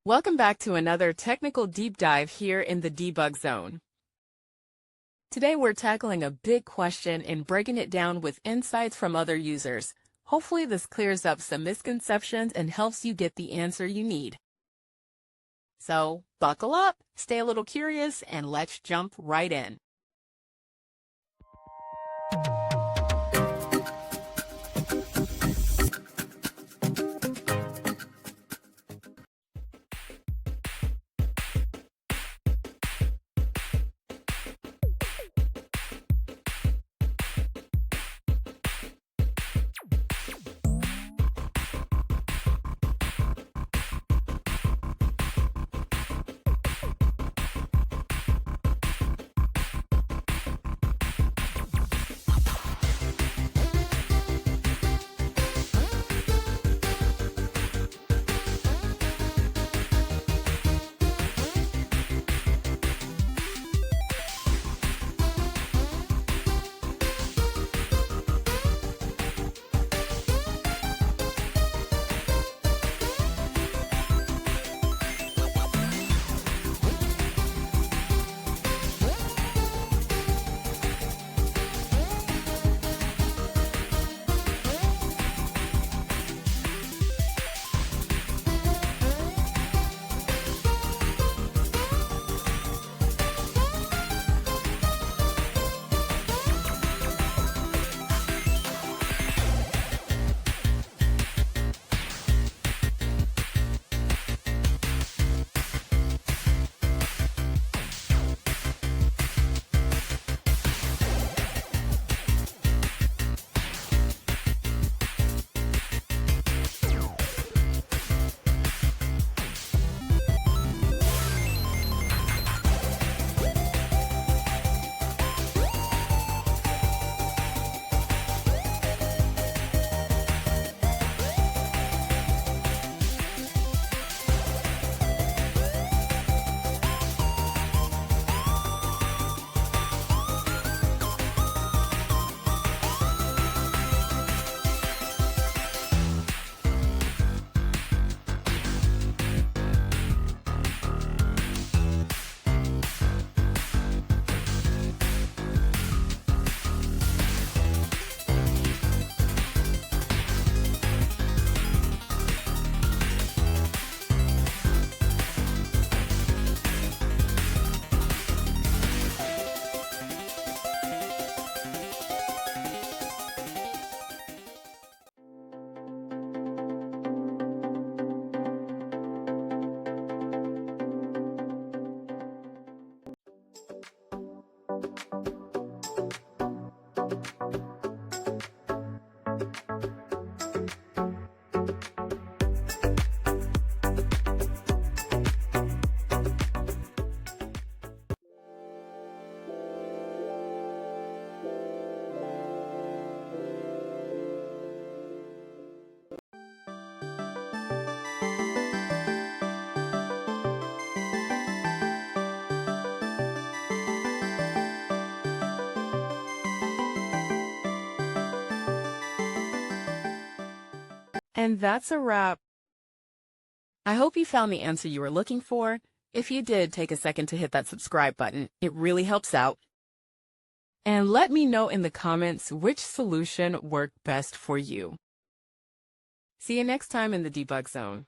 Welcome back to another technical deep dive here in the debug zone. Today we're tackling a big question and breaking it down with insights from other users. Hopefully this clears up some misconceptions and helps you get the answer you need. So buckle up, stay a little curious, and let's jump right in. And that's a wrap. I hope you found the answer you were looking for. If you did, take a second to hit that subscribe button. It really helps out. And let me know in the comments which solution worked best for you. See you next time in the debug zone.